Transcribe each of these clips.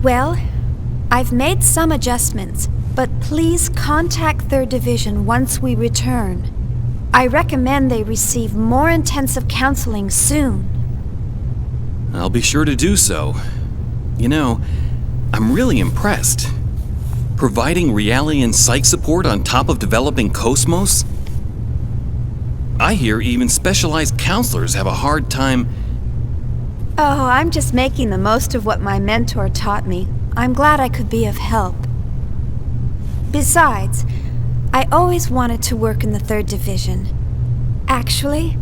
Well, I've made some adjustments, but please contact 3rd Division once we return. I recommend they receive more intensive counseling soon. I'll be sure to do so. You know, I'm really impressed. Providing Realian psych support on top of developing Cosmos? I hear even specialized counselors have a hard time. Oh, I'm just making the most of what my mentor taught me. I'm glad I could be of help. Besides, I always wanted to work in the 3rd Division. Actually,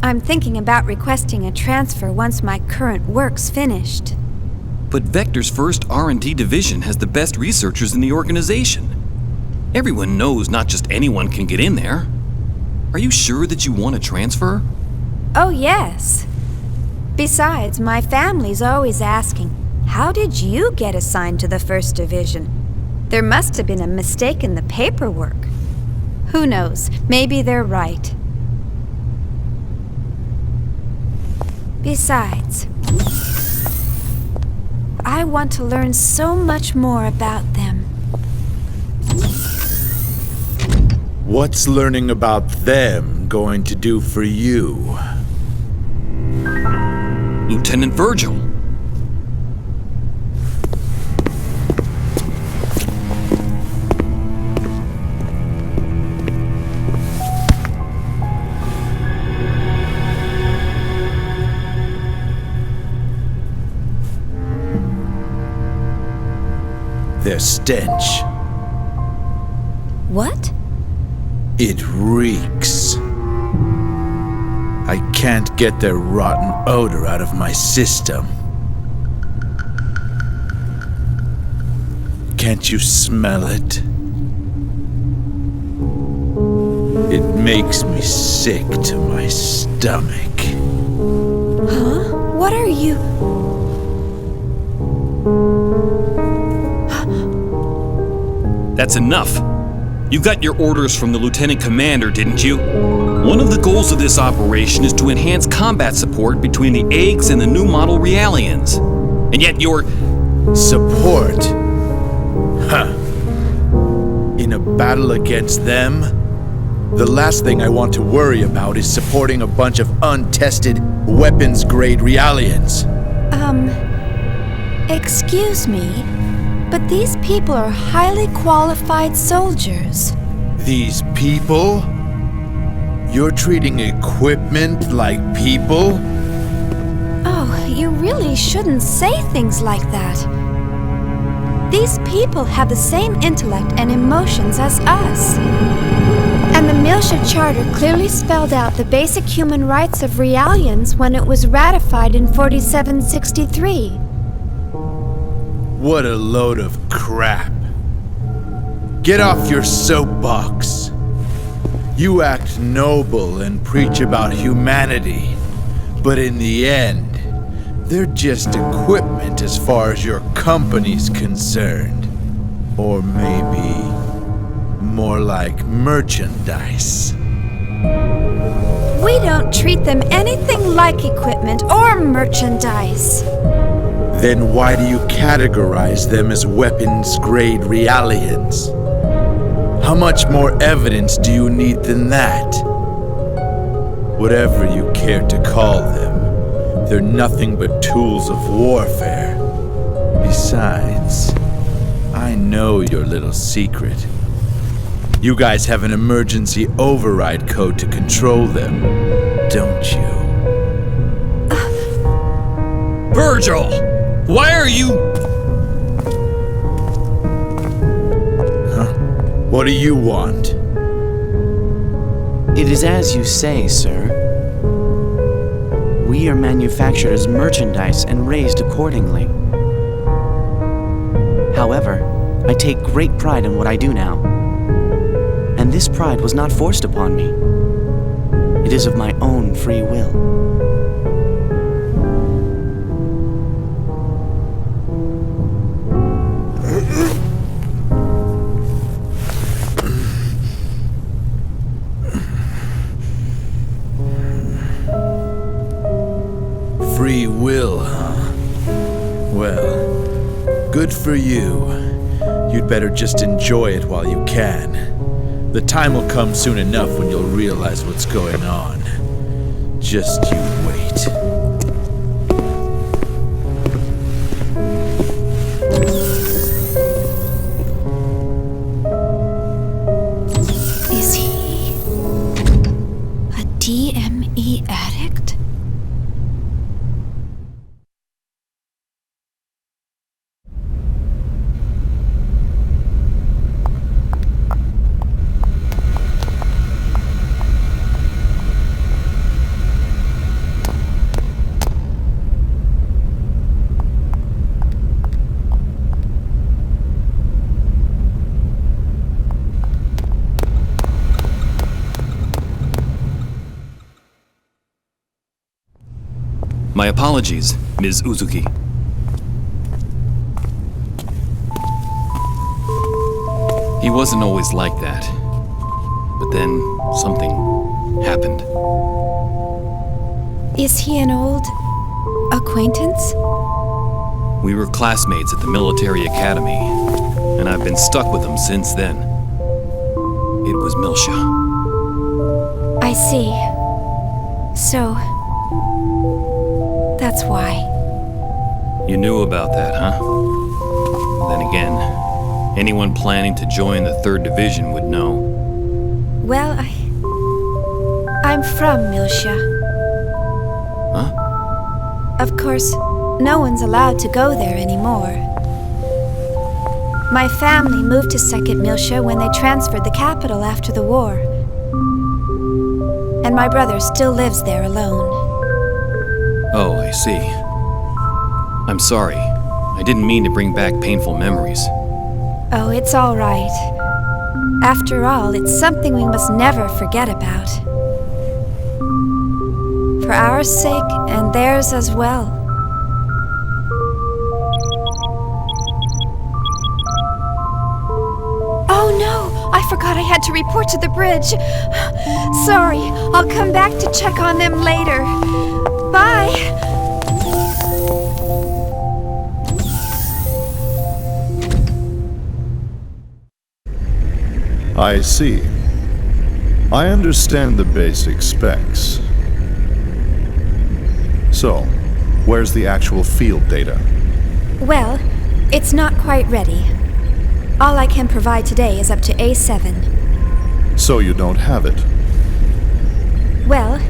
I'm thinking about requesting a transfer once my current work's finished. But Vector's first R&D division has the best researchers in the organization. Everyone knows not just anyone can get in there. Are you sure that you want to transfer? Oh, yes. Besides, my family's always asking, how did you get assigned to the 1st Division? There must have been a mistake in the paperwork. Who knows? Maybe they're right. Besides, I want to learn so much more about them. What's learning about them going to do for you? Lieutenant Virgil. Their stench. What? It reeks. I can't get their rotten odor out of my system. Can't you smell it? It makes me sick to my stomach. Huh? What are you... That's enough. You got your orders from the Lieutenant Commander, didn't you? One of the goals of this operation is to enhance combat support between the eggs and the new model Realians. And yet you're... Support? Huh. In a battle against them? The last thing I want to worry about is supporting a bunch of untested, weapons-grade Realians. Excuse me, but these people are highly qualified soldiers. These people? You're treating equipment like people? Oh, you really shouldn't say things like that. These people have the same intellect and emotions as us. And the Miltia Charter clearly spelled out the basic human rights of Realians when it was ratified in 4763. What a load of crap. Get off your soapbox. You act noble and preach about humanity, but in the end, they're just equipment as far as your company's concerned. Or maybe more like merchandise. We don't treat them anything like equipment or merchandise. Then why do you categorize them as weapons-grade Realians? How much more evidence do you need than that? Whatever you care to call them, they're nothing but tools of warfare. Besides, I know your little secret. You guys have an emergency override code to control them, don't you? Virgil! Why are you... Huh? What do you want? It is as you say, sir. We are manufactured as merchandise and raised accordingly. However, I take great pride in what I do now. And this pride was not forced upon me. It is of my own free will. Free will, huh? Well, Good for you. You'd better just enjoy it while you can. The time will come soon enough when you'll realize what's going on. Just you wait. Is he a DME addict? My apologies, Ms. Uzuki. He wasn't always like that. But then something happened. Is he an old acquaintance? We were classmates at the military academy, and I've been stuck with him since then. It was Milsha. I see. So, that's why. You knew about that, huh? Then again, anyone planning to join the 3rd Division would know. Well, I'm from Milsha. Huh? Of course, no one's allowed to go there anymore. My family moved to 2nd Milsha when they transferred the capital after the war. And my brother still lives there alone. Oh, I see. I'm sorry. I didn't mean to bring back painful memories. Oh, it's all right. After all, it's something we must never forget about. For our sake and theirs as well. Oh no! I forgot I had to report to the bridge. Sorry, I'll come back to check on them later. Bye! I see. I understand the basic specs. So, where's the actual field data? Well, it's not quite ready. All I can provide today is up to A7. So you don't have it? Well,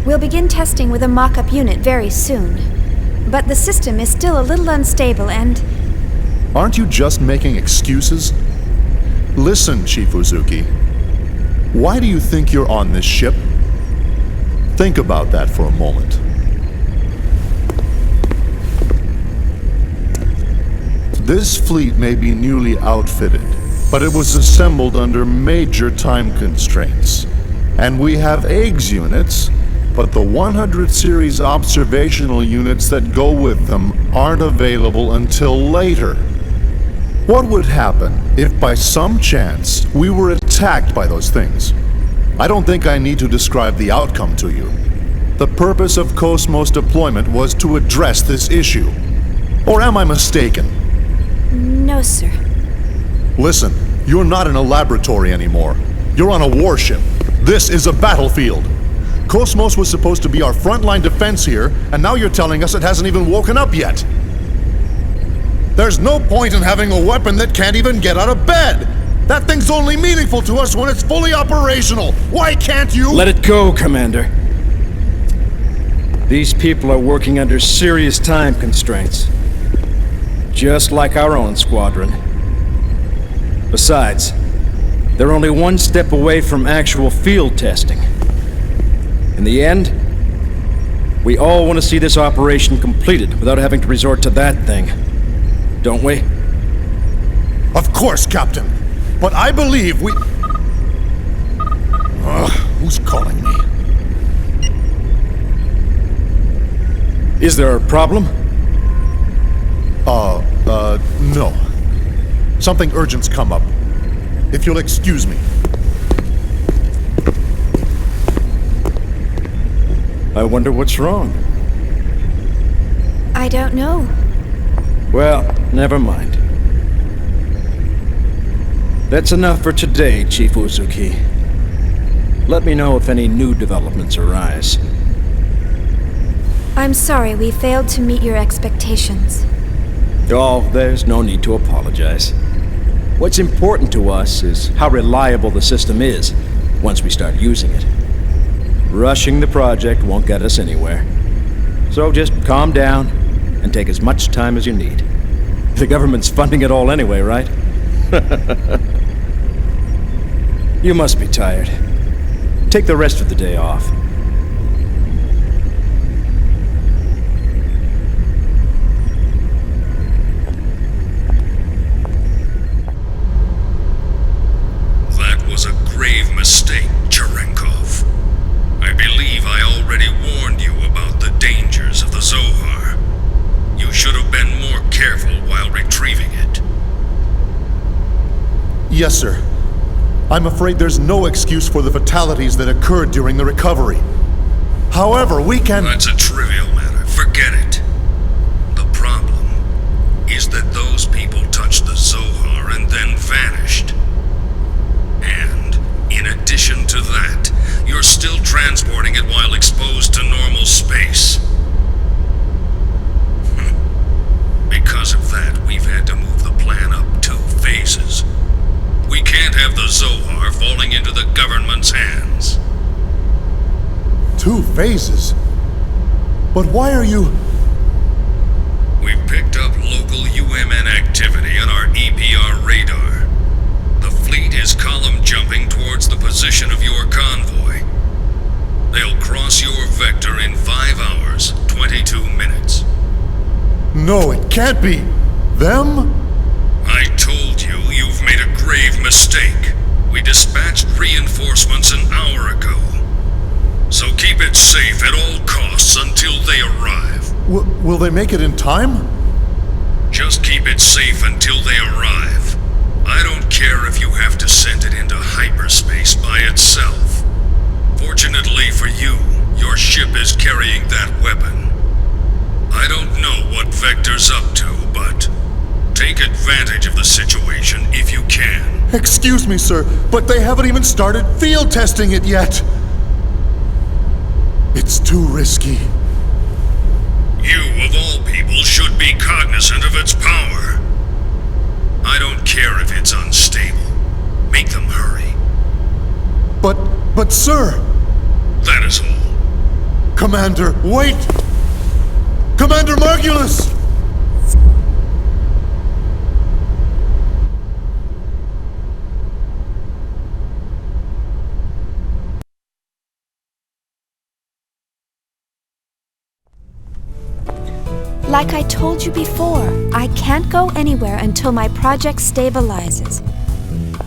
we'll begin testing with a mock-up unit very soon. But the system is still a little unstable and... Aren't you just making excuses? Listen, Chief Uzuki. Why do you think you're on this ship? Think about that for a moment. This fleet may be newly outfitted, but it was assembled under major time constraints. And we have eggs units, but the 100 series observational units that go with them aren't available until later. What would happen if by some chance we were attacked by those things? I don't think I need to describe the outcome to you. The purpose of Cosmos deployment was to address this issue. Or am I mistaken? No, sir. Listen, you're not in a laboratory anymore. You're on a warship. This is a battlefield. Cosmos was supposed to be our frontline defense here, and now you're telling us it hasn't even woken up yet. There's no point in having a weapon that can't even get out of bed! That thing's only meaningful to us when it's fully operational! Why can't you— Let it go, Commander. These people are working under serious time constraints. Just like our own squadron. Besides, they're only one step away from actual field testing. In the end, we all want to see this operation completed without having to resort to that thing. Don't we? Of course, Captain. But I believe we— who's calling me? Is there a problem? No. Something urgent's come up. If you'll excuse me. I wonder what's wrong. I don't know. Well, Never mind. That's enough for today, Chief Uzuki. Let me know if any new developments arise. I'm sorry we failed to meet your expectations. Oh, there's no need to apologize. What's important to us is how reliable the system is once we start using it. Rushing the project won't get us anywhere. So just calm down and take as much time as you need. The government's funding it all anyway, right? You must be tired. Take the rest of the day off. That was a grave mistake, Cherenkov. I believe I already warned you about the dangers of the Zohar. You should have been more careful while retrieving it. Yes, sir. I'm afraid there's no excuse for the fatalities that occurred during the recovery. However, we can... That's a trivial matter. Forget it. The problem is that those people touched the Zohar and then vanished. And, in addition to that, you're still transporting it while exposed to normal space. Because of that, we've had to move the plan up 2 phases. We can't have the Zohar falling into the government's hands. 2 phases? But why are you... We've picked up local UMN activity on our EPR radar. The fleet is column jumping towards the position of your convoy. They'll cross your vector in 5 hours, 22 minutes. No, it can't be. Them? I told you, you've made a grave mistake. We dispatched reinforcements an hour ago. So keep it safe at all costs until they arrive. Will they make it in time? Just keep it safe until they arrive. I don't care if you have to send it into hyperspace by itself. Fortunately for you, your ship is carrying that weapon. I don't know what Vector's up to, but take advantage of the situation if you can. Excuse me, sir, but they haven't even started field testing it yet. It's too risky. You, of all people, should be cognizant of its power. I don't care if it's unstable. Make them hurry. But sir... That is all. Commander, wait! Commander Margulis! Like I told you before, I can't go anywhere until my project stabilizes.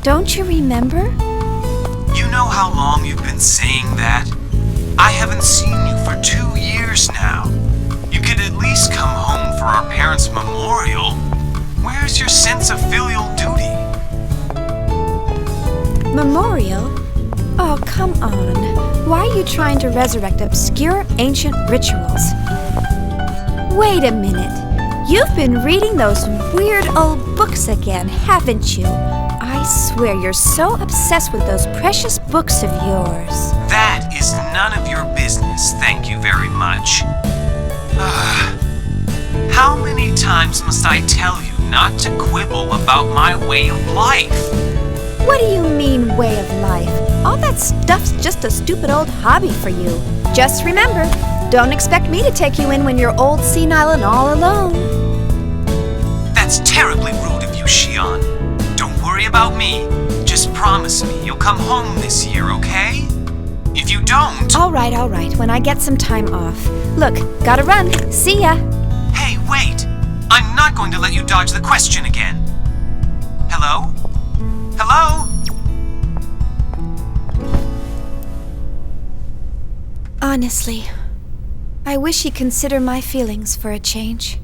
Don't you remember? You know how long you've been saying that? I haven't seen you for 2 years now. You could at least come home for our parents' memorial. Where's your sense of filial duty? Memorial? Oh, come on. Why are you trying to resurrect obscure ancient rituals? Wait a minute. You've been reading those weird old books again, haven't you? I swear you're so obsessed with those precious books of yours. That is none of your business, thank you very much. How many times must I tell you not to quibble about my way of life? What do you mean, way of life? All that stuff's just a stupid old hobby for you. Just remember, don't expect me to take you in when you're old, senile, and all alone. That's terribly rude of you, Shion. Don't worry about me. Just promise me you'll come home this year, okay? If you don't... All right, when I get some time off. Look, gotta run. See ya. Hey, wait! I'm not going to let you dodge the question again. Hello? Hello? Honestly, I wish he'd consider my feelings for a change.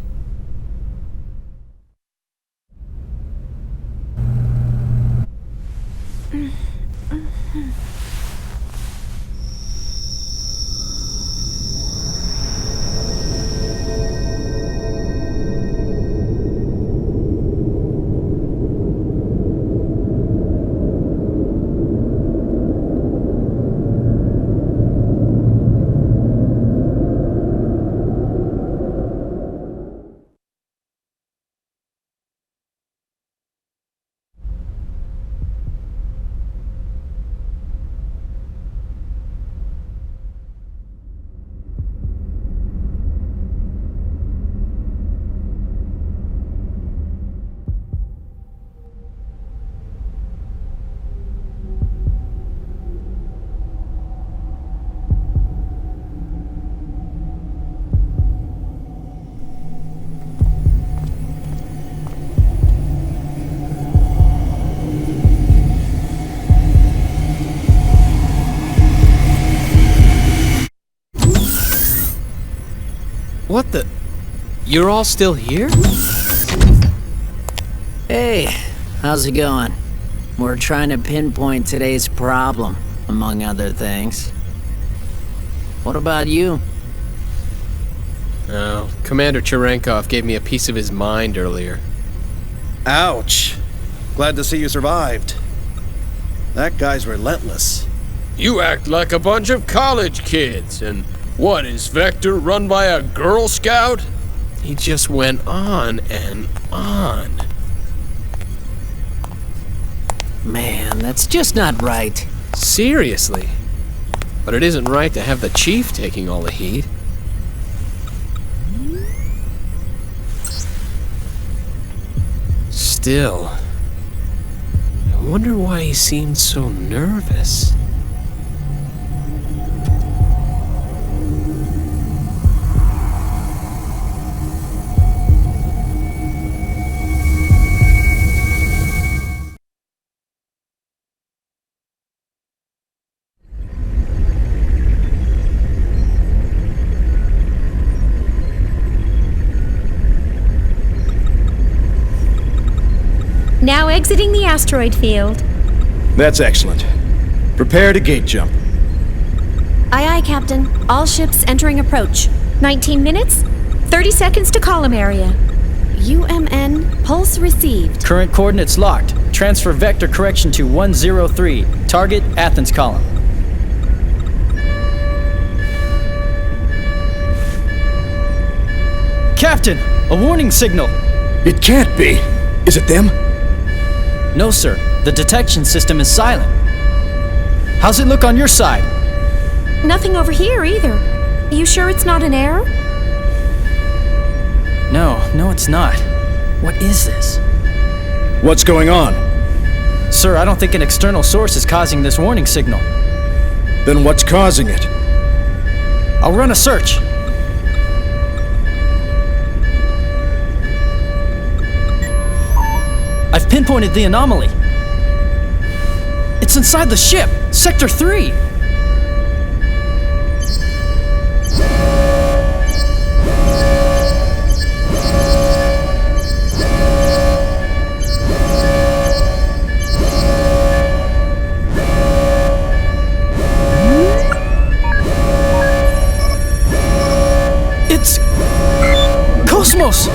What the? You're all still here? Hey, how's it going? We're trying to pinpoint today's problem, among other things. What about you? Oh, Commander Cherenkov gave me a piece of his mind earlier. Ouch. Glad to see you survived. That guy's relentless. You act like a bunch of college kids, and what, is Vector run by a Girl Scout? He just went on and on. Man, that's just not right. Seriously. But it isn't right to have the chief taking all the heat. Still, I wonder why he seemed so nervous. Now exiting the asteroid field. That's excellent. Prepare to gate jump. Aye, aye, Captain. All ships entering approach. 19 minutes, 30 seconds to column area. UMN, pulse received. Current coordinates locked. Transfer vector correction to 103. Target, Athens column. Captain, a warning signal. It can't be. Is it them? No, sir. The detection system is silent. How's it look on your side? Nothing over here either. You sure it's not an error? No, it's not. What is this? What's going on? Sir, I don't think an external source is causing this warning signal. Then what's causing it? I'll run a search. I've pinpointed the anomaly. It's inside the ship, Sector 3. It's Cosmos!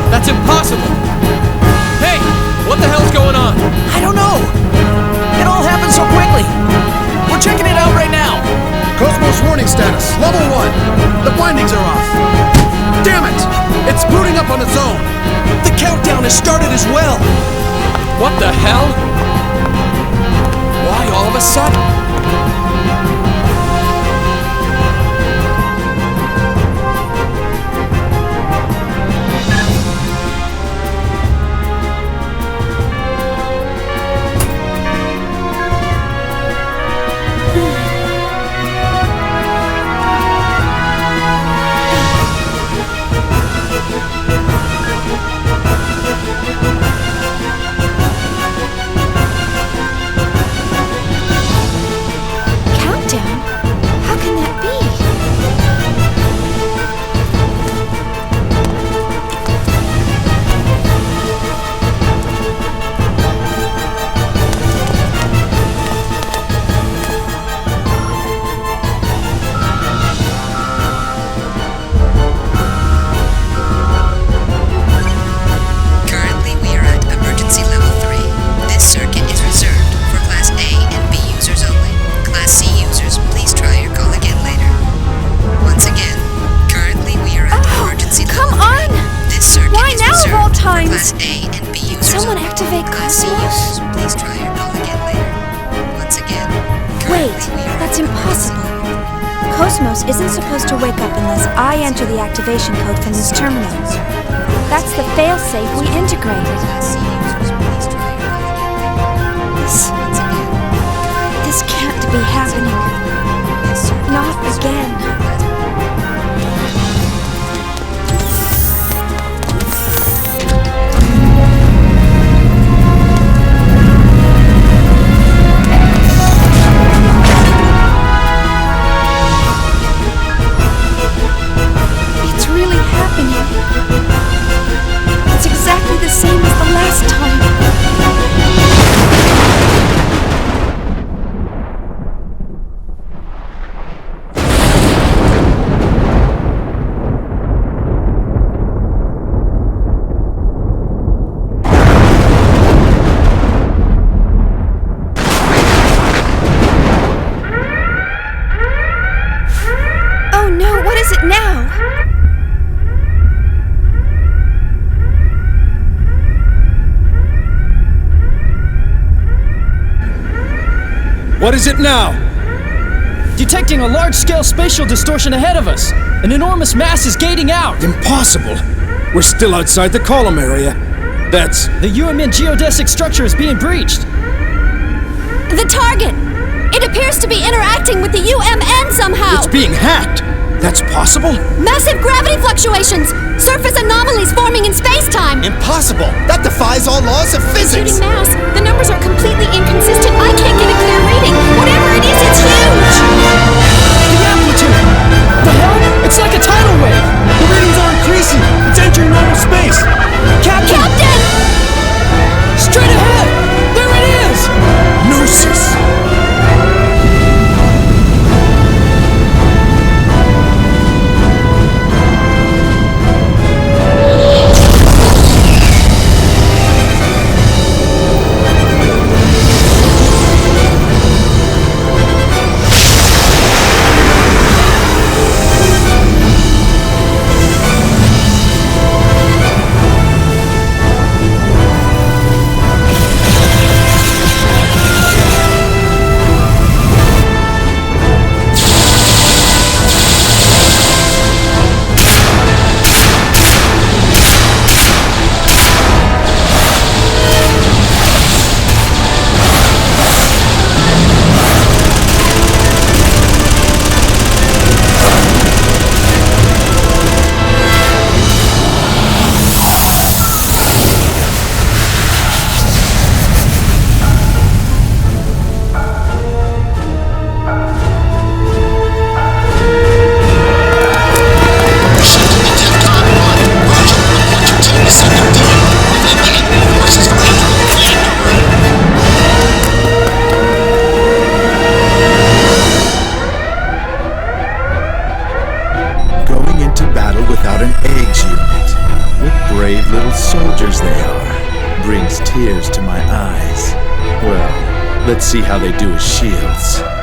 That's impossible! Hey! What the hell's going on? I don't know! It all happened so quickly! We're checking it out right now! Cosmos warning status, level 1. The bindings are off. Damn it! It's booting up on its own. The countdown has started as well! What the hell? Why all of a sudden? Countdown? How can that be? Currently, we are at emergency level 3. This circuit is reserved for Class A and B users only. Class C users, please try your call again later. Once again, currently we are at emergency level 3. Come on! This circuit Why is now of all reserved for times? Class A and B users Someone only. activate Class C Cosmos? users, please try your call again later. Once again, Wait, currently we are that's at emergency impossible. Cosmos isn't supposed to wake up unless I enter the activation code from this terminal. That's the failsafe we integrated. Class C users, please try your call again later. Once again, This can't be happening. this circuit Not is reserved again. for Class What is it now? Detecting a large-scale spatial distortion ahead of us. An enormous mass is gating out. Impossible. We're still outside the column area. That's... The UMN geodesic structure is being breached. The target! It appears to be interacting with the UMN somehow! It's being hacked! That's possible? Massive gravity fluctuations! Surface anomalies forming in space-time! Impossible! That defies all laws of physics! Shooting mass. The numbers are completely inconsistent. I can't get a clear reading. Whatever it is, it's huge! The amplitude! The hell? It's like a tidal wave! The readings are increasing! It's entering normal space! Captain! Straight ahead! There it is! Gnosis! Soldiers they are. Brings tears to my eyes. Well, let's see how they do as shields.